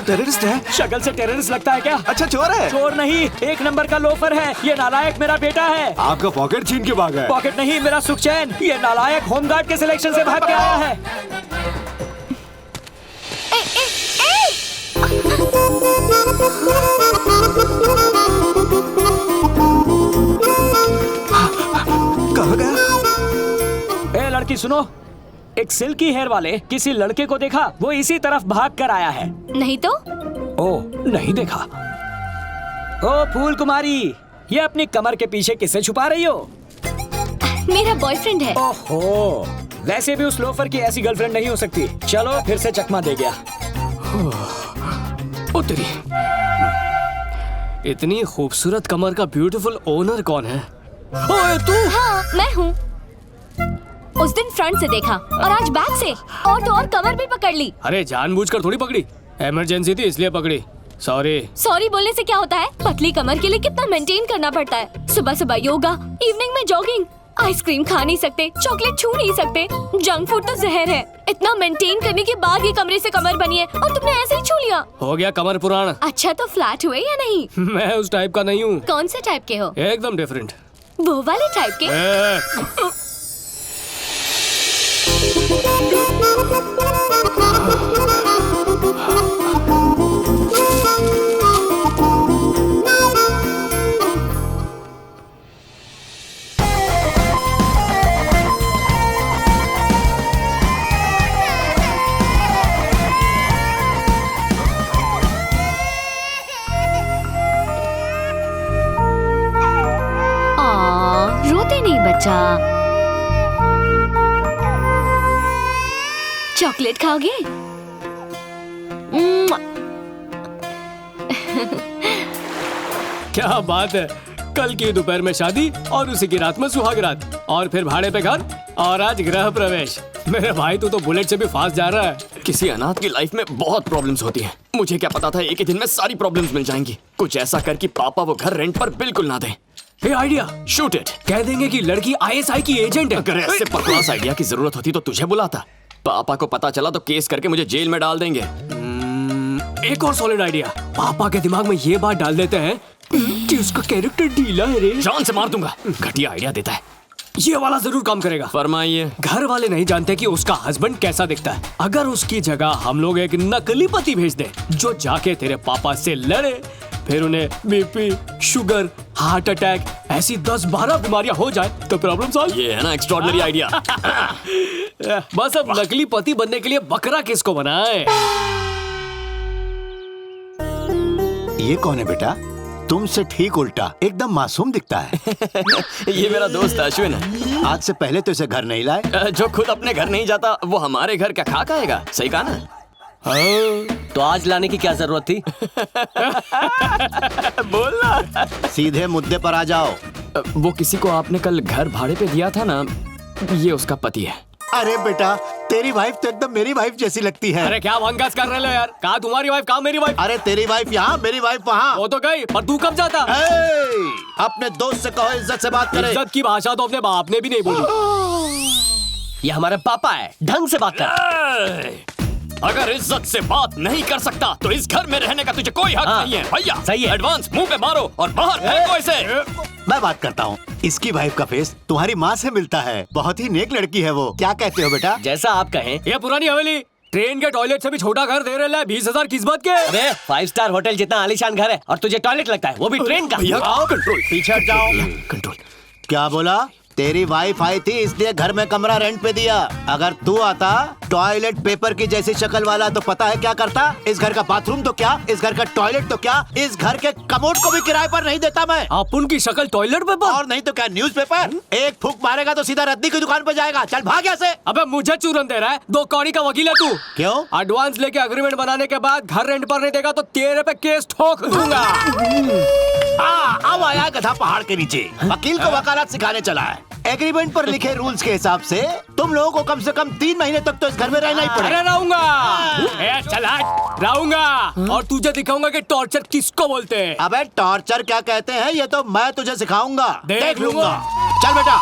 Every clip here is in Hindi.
टेररिस्ट है? शक्ल से टेररिस्ट लगता है क्या? अच्छा चोर है? चोर नहीं, एक नंबर का लोफर है। ये नालायक मेरा बेटा है। आपका पॉकेट छीन के भागा है? पॉकेट नहीं, मेरा सुख चैन। ये नालायक होमगार्ड के सिलेक्शन से भाग के आया है। कहाँ गया? ए लड़की सुनो, एक सिल्की हेयर वाले किसी लड़के को देखा, वो इसी तरफ भाग कर आया है। नहीं तो? ओ, नहीं देखा। ओ फूल कुमारी, ये अपनी कमर के पीछे किसे छुपा रही हो? मेरा बॉयफ्रेंड है। ओहो, वैसे भी उस लोफर की ऐसी गर्लफ्रेंड नहीं हो सकती। चलो फिर से चकमा दे गया। उतरी। इतनी खूबसूरत कमर का ब्यूटीफुल ओनर कौन है? ओए तू? हाँ, मैं हूँ। उस दिन फ्रंट से देखा और आज बैक से, और तो और कमर भी पकड़ ली। अरे जानबूझकर थोड़ी पकड़ी, इमरजेंसी थी इसलिए पकड़ी। सॉरी बोलने से क्या होता है? पतली कमर के लिए कितना मेंटेन करना पड़ता है। सुबह सुबह योगा, इवनिंग में जॉगिंग, आइसक्रीम खा नहीं सकते, चॉकलेट छू नहीं सकते, जंक फूड तो जहर है। इतना मेंटेन करने के बाद ये कमरे से कमर बनी है और तुमने ऐसे ही छू लिया। हो गया कमर पुराना। अच्छा तो फ्लैट हुए या नहीं? मैं उस टाइप का नहीं हूँ। कौन से टाइप के हो? एकदम डिफरेंट। वो वाले टाइप के? रोते नहीं बच्चा। चॉकलेट खाओगे? क्या बात है, कल की दोपहर में शादी और उसी की रात में सुहाग रात, और फिर भाड़े पे घर, और आज गृह प्रवेश। मेरे भाई तू तो बुलेट से भी फास्ट जा रहा है। किसी अनाथ की लाइफ में बहुत प्रॉब्लम्स होती हैं। मुझे क्या पता था एक ही दिन में सारी प्रॉब्लम्स मिल जाएंगी। कुछ ऐसा कर कि पापा वो घर रेंट पर बिल्कुल ना दें। ये आइडिया, शूट इट। कह देंगे कि लड़की ISI की एजेंट है। अगर ऐसे बकवास आइडिया की जरूरत होती तो तुझे बुलाता। पापा को पता चला तो केस करके मुझे जेल में डाल देंगे। एक और सॉलिड आइडिया, पापा के दिमाग में ये बात डाल देते हैं कि उसका कैरेक्टर ढीला है रे। जान से मार दूंगा। घटिया आइडिया देता है। ये वाला जरूर काम करेगा। फरमाइए। घर वाले नहीं जानते कि उसका हस्बैंड कैसा दिखता है। अगर उसकी जगह हम लोग एक नकली पति भेज दें जो जाके तेरे पापा से लड़े, फिर उन्हें BP, शुगर, हार्ट अटैक ऐसी 10-12 बीमारियां हो जाए तो प्रॉब्लम सॉल्व। ये है ना एक्स्ट्राऑर्डिनरी आइडिया। बस अब नकली पति बनने के लिए बकरा किसको बनाए? ये कौन है बेटा? तुमसे ठीक उल्टा, एकदम मासूम दिखता है। ये मेरा दोस्त अश्विन है। आज से पहले तो इसे घर नहीं लाए। जो खुद अपने घर नहीं जाता वो हमारे घर क्या खा खाएगा? सही कहा ना? तो आज लाने की क्या जरूरत थी? बोलना। सीधे मुद्दे पर आ जाओ। वो किसी को आपने कल घर भाड़े पे दिया था ना, ये उसका पति है। अरे बेटा, तेरी वाइफ तो एकदम मेरी वाइफ जैसी लगती है। अरे क्या भंगास कर रहे हो यार? कहा तुम्हारी वाइफ, कहा मेरी वाइफ? अरे तेरी वाइफ यहाँ, मेरी वाइफ वहाँ। वो तो गई, पर तू कब जाता? अपने दोस्त से कहो इज्जत से बात करे। इज्जत की भाषा तो अपने बाप ने भी नहीं बोली। ये हमारे पापा है, ढंग से बात कर। अगर इज्जत से बात नहीं कर सकता तो इस घर में रहने का तुझे कोई हक नहीं है। भैया सही है। एडवांस मुंह पे मारो और बाहर फेंको इसे। मैं बात करता हूँ। इसकी वाइफ का फेस तुम्हारी माँ से मिलता है। बहुत ही नेक लड़की है वो। क्या कहते हो बेटा? जैसा आप कहें। ये पुरानी हवेली ट्रेन के टॉयलेट से भी छोटा घर दे रहे हैं 20,000 किस्मत के। अरे 5 स्टार होटल जितना आलीशान घर है और तुझे टॉयलेट लगता है, वो भी ट्रेन का। भैया कंट्रोल, पीछे हट जाओ। कंट्रोल। क्या बोला? तेरी वाइफ आई थी इसलिए घर में कमरा रेंट पे दिया। अगर तू आता टॉयलेट पेपर की जैसी शक्ल वाला तो पता है क्या करता? इस घर का बाथरूम तो क्या, इस घर का टॉयलेट तो क्या, इस घर के कमोड को भी किराए पर नहीं देता मैं। अपन की शक्ल टॉयलेट पेपर? और नहीं तो क्या न्यूज़पेपर? एक फूंक मारेगा तो सीधा रद्दी की दुकान पर जाएगा। चल भाग यहाँ से। अबे मुझे चूरन दे रहा है? 2 कौड़ी का वकील है तू। क्यों? एडवांस लेके एग्रीमेंट बनाने के बाद घर रेंट पर नहीं देगा तो तेरे पे केस ठोक दूंगा। अब आया गधा पहाड़ के नीचे। वकील को वकालत सिखाने चला है। एग्रीमेंट पर लिखे रूल्स के हिसाब से तुम लोगों को कम से कम 3 महीने तक तो इस घर में रहना ही पड़ेगा। अरे रहूंगा, चला रहूंगा, और तुझे दिखाऊंगा कि टॉर्चर किसको बोलते हैं। अबे टॉर्चर क्या कहते हैं ये तो मैं तुझे सिखाऊंगा। देख लूंगा। चल बेटा।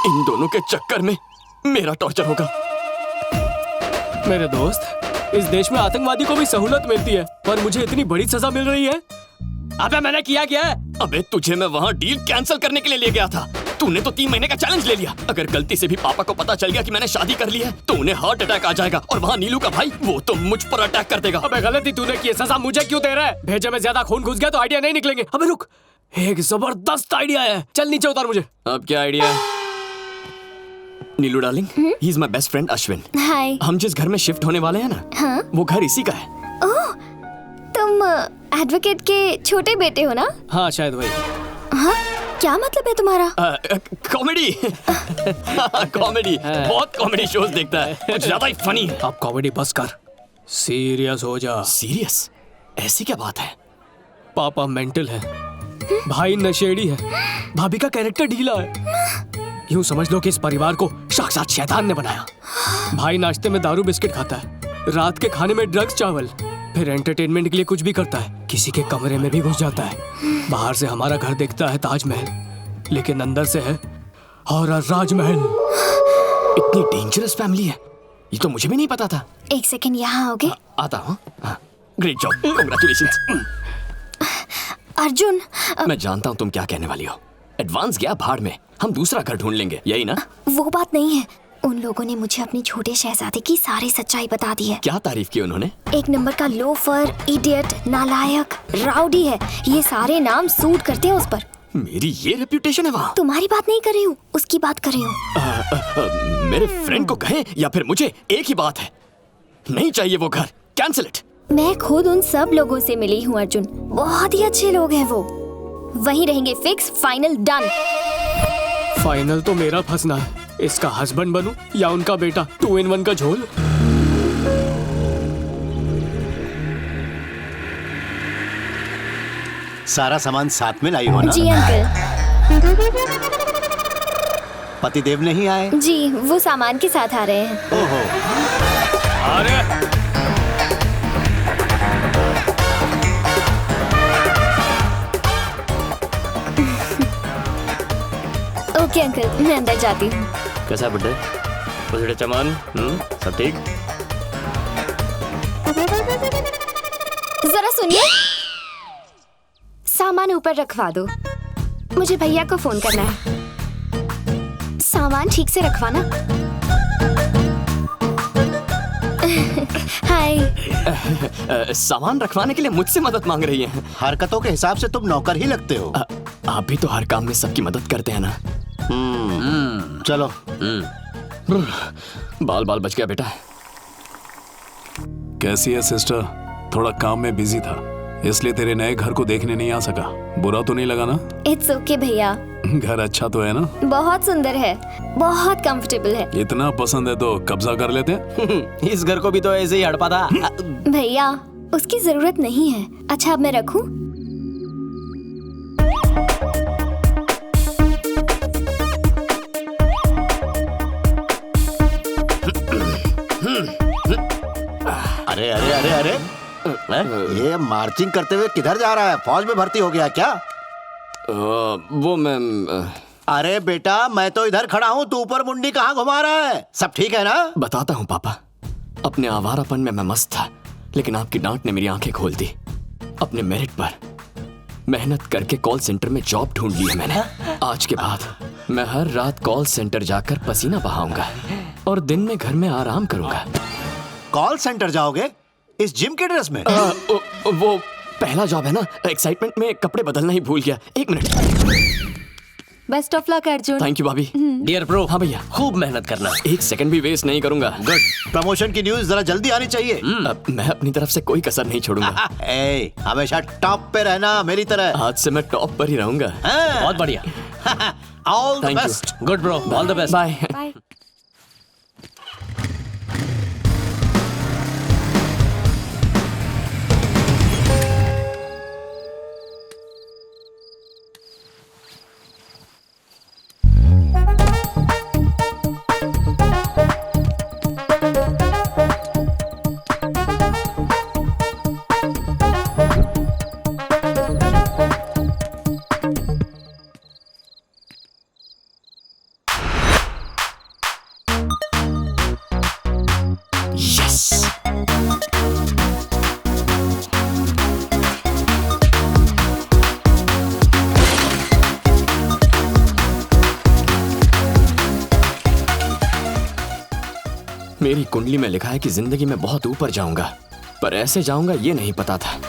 इन दोनों के चक्कर में मेरा टॉर्चर होगा। मेरे दोस्त, इस देश में आतंकवादी को भी सहूलत मिलती है, पर मुझे इतनी बड़ी सजा मिल रही है। अबे मैंने किया क्या है? अबे तुझे मैं वहाँ डील कैंसिल करने के लिए ले गया था। तूने तो 3 महीने का चैलेंज ले लिया। अगर गलती से भी पापा को पता चल गया कि मैंने शादी कर ली है तो उन्हें हार्ट अटैक आ जाएगा और वहाँ नीलू का भाई वो तो मुझ पर अटैक कर देगा। अबे गलती तूने की, सजा मुझे क्यों दे रहा है? भेजे में ज्यादा खून घुस गया तो आइडिया नहीं निकलेंगे। अबे रुक, एक जबरदस्त आइडिया है। चल नीचे उतार मुझे। अब क्या आइडिया है? Neelu darling, he is my best friend Ashwin. Hi. हम जिस घर में शिफ्ट होने वाले हैं ना, हाँ? वो घर इसी का है। ओह, तुम एडवोकेट के छोटे बेटे हो ना? हाँ शायद वही। हाँ? क्या मतलब है तुम्हारा? कॉमेडी। कॉमेडी, बहुत कॉमेडी शोज देखता है, कुछ ज्यादा ही फनी है। अब कॉमेडी बस कर, सीरियस हो जा। सीरियस? ऐसी क्या बात है? पापा मेंटल है, भाई नशेड़ी है, भाभी का कैरेक्टर ढीला है। यूं समझ लो कि इस परिवार को साक्षात शैतान ने बनाया। भाई नाश्ते में दारू बिस्किट खाता है, रात के खाने में ड्रग्स चावल, फिर एंटरटेनमेंट के लिए कुछ भी करता है। किसी के कमरे में भी घुस जाता है। बाहर से हमारा घर दिखता है ताजमहल, लेकिन अंदर से है हॉरर राजमहल। इतनी डेंजरस फैमिली है, ये तो मुझे भी नहीं पता था। एक सेकंड, यहाँ आओगे? आता हूँ। Great job, congratulations. अर्जुन, मैं जानता हूँ तुम क्या कहने वाली हो। एडवांस गया भाड़ में, हम दूसरा घर ढूंढ लेंगे, यही ना? वो बात नहीं है। उन लोगों ने मुझे अपने छोटे शहजादे की सारी सच्चाई बता दी है। क्या तारीफ की उन्होंने? 1 नंबर का लोफर, इडियट, नालायक, राउडी है। ये सारे नाम सूट करते हैं उस पर। मेरी ये रेप्यूटेशन है वहाँ। तुम्हारी बात नहीं कर रही हूँ, उसकी बात कर रही हूँ। मेरे फ्रेंड को कहे या फिर मुझे, एक ही बात है, नहीं चाहिए वो घर, कैंसिल इट। मैं खुद उन सब लोगों से मिली हूँ अर्जुन, बहुत ही अच्छे लोग हैं वो। वहीं रहेंगे, फिक्स, फाइनल, डन। फाइनल तो मेरा फंसना है। इसका हस्बैंड बनूं या उनका बेटा, 2 in 1 का झोल। सारा सामान साथ में लाई हो ना? जी अंकल। पतिदेव नहीं आए? जी, वो सामान के साथ आ रहे हैं। ओहो, अरे ओके अंकल, मैं अंदर जाती हूँ। कैसा बुड्ढे? बुढ़े चमान, सब ठीक? जरा सुनिए, सामान ऊपर रखवा दो, मुझे भैया को फोन करना है। सामान ठीक से रखवाना। हाय। सामान रखवाने के लिए मुझसे मदद मांग रही है। हरकतों के हिसाब से तुम नौकर ही लगते हो। आप भी तो हर काम में सबकी मदद करते हैं ना। चलो। बाल बाल बच गया बेटा। कैसी है सिस्टर? थोड़ा काम में बिजी था, इसलिए तेरे नए घर को देखने नहीं आ सका। बुरा तो नहीं लगा ना? इट्स ओके भैया। घर अच्छा तो है ना? बहुत सुंदर है, बहुत कंफर्टेबल है। इतना पसंद है तो कब्जा कर लेते हैं। इस घर को भी तो ऐसे ही हड़पा था। भैया, उसकी जरूरत नहीं है। अच्छा, अब मैं रखूं? अरे अरे अरे अरे, ये मार्चिंग करते हुए किधर जा रहा है? फौज में भर्ती हो गया क्या? वो मैं अरे बेटा, मैं तो इधर खड़ा हूँ, तू ऊपर मुंडी कहाँ घुमा रहा है? सब ठीक है ना? बताता हूँ पापा। अपने आवारापन में मैं मस्त था, लेकिन आपकी डांट ने मेरी आंखें खोल दी। अपने मेरिट पर मेहनत करके कॉल सेंटर में जॉब ढूंढ ली है मैंने। आज के बाद मैं हर रात कॉल सेंटर जाकर पसीना बहाऊंगा और दिन में घर में आराम करूंगा। कॉल सेंटर जाओगे? इस जिम के ड्रेस में? वो पहला जॉब है ना, एक्साइटमेंट में कपड़े बदलना ही भूल गया। 1 minute. Best of luck Arjun. Thank you भाभी। डियर प्रो, हाँ भैया, खूब मेहनत करना। 1 सेकंड भी वेस्ट नहीं करूंगा। गुड। प्रमोशन की न्यूज़ जरा जल्दी आनी चाहिए। मैं अपनी तरफ से कोई कसर नहीं छोड़ूंगा। ए, हमेशा टॉप पे रहना, मेरी तरह। आज से मैं टॉप पर ही रहूंगा। बहुत बढ़िया। All the Thank you. Best. Good bro, all the best. Bye. Bye. मेरी कुंडली में लिखा है कि जिंदगी में बहुत ऊपर जाऊंगा, पर ऐसे जाऊंगा ये नहीं पता था।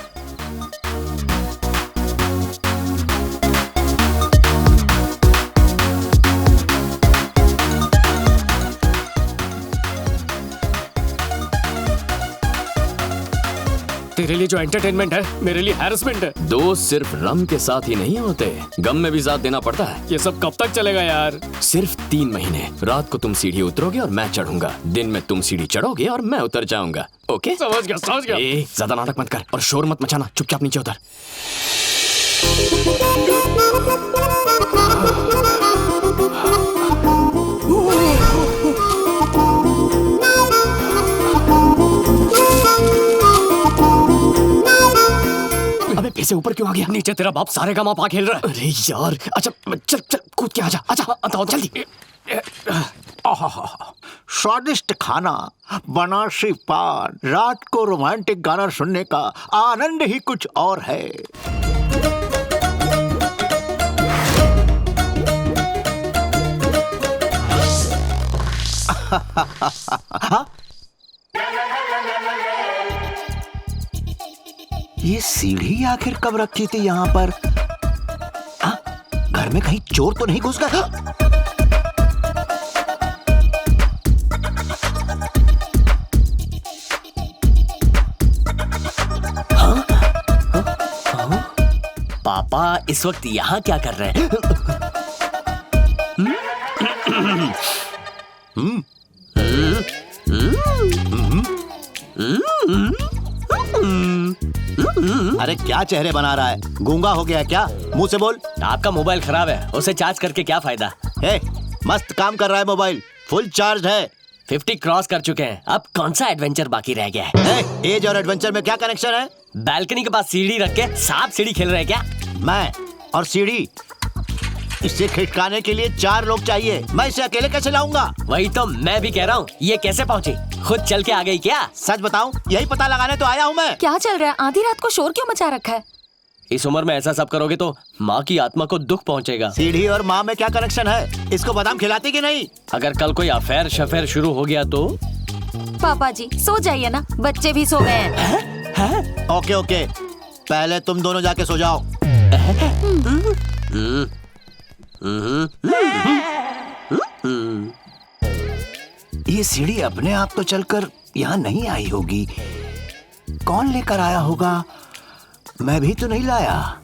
तेरे लिए जो एंटरटेनमेंट है मेरे लिए हैरेसमेंट है। दोस्त सिर्फ रम के साथ ही नहीं होते, गम में भी साथ देना पड़ता है। ये सब कब तक चलेगा यार? सिर्फ 3 महीने। रात को तुम सीढ़ी उतरोगे और मैं चढ़ूंगा, दिन में तुम सीढ़ी चढ़ोगे और मैं उतर जाऊंगा। ओके? समझ गया समझ गया। ए, ज्यादा नाटक मत कर और शोर मत मचाना, चुपचाप नीचे उतर। अबे फिर से ऊपर क्यों आ गया? नीचे तेरा बाप सारे का मापा खेल रहा है। अरे यार, अच्छा चल चल कूद के आजा, आजा बताओ जल्दी। स्वादिष्ट खाना, बनारसी पान, रात को रोमांटिक गाना सुनने का आनंद ही कुछ और है। ये सीढ़ी आखिर कब रखी थी यहाँ पर? घर में कहीं चोर तो नहीं घुस गया? पापा इस वक्त यहाँ क्या कर रहे हैं? अरे क्या चेहरे बना रहा है? गूंगा हो गया क्या? मुंह से बोल। आपका मोबाइल खराब है, उसे चार्ज करके क्या फायदा? ए, मस्त काम कर रहा है मोबाइल, फुल चार्ज है। 50 क्रॉस कर चुके हैं, अब कौन सा एडवेंचर बाकी रह गया है? एज और एडवेंचर में क्या कनेक्शन है? बालकनी के पास सीढ़ी रख के सांप सीढ़ी खेल रहे हैं क्या? मैं और सीढ़ी, इसे खिटकाने के लिए 4 लोग चाहिए। मैं इसे अकेले कैसे लाऊंगा? वही तो मैं भी कह रहा हूँ, ये कैसे पहुँची? खुद चल के आ गई क्या? सच बताऊं, यही पता लगाने तो आया हूँ मैं। क्या चल रहा है? आधी रात को शोर क्यों मचा रखा है? इस उम्र में ऐसा सब करोगे तो माँ की आत्मा को दुख पहुँचेगा। सीढ़ी और माँ में क्या कनेक्शन है? इसको बादाम खिलाती कि नहीं? अगर कल कोई अफेयर शफेयर शुरू हो गया तो? पापा जी सो जाइए ना, बच्चे भी सो गए हैं। ओके ओके, पहले तुम दोनों जाके सो जाओ। ये सीढ़ी अपने आप तो चलकर यहाँ नहीं आई होगी। कौन लेकर आया होगा? मैं भी तो नहीं लाया।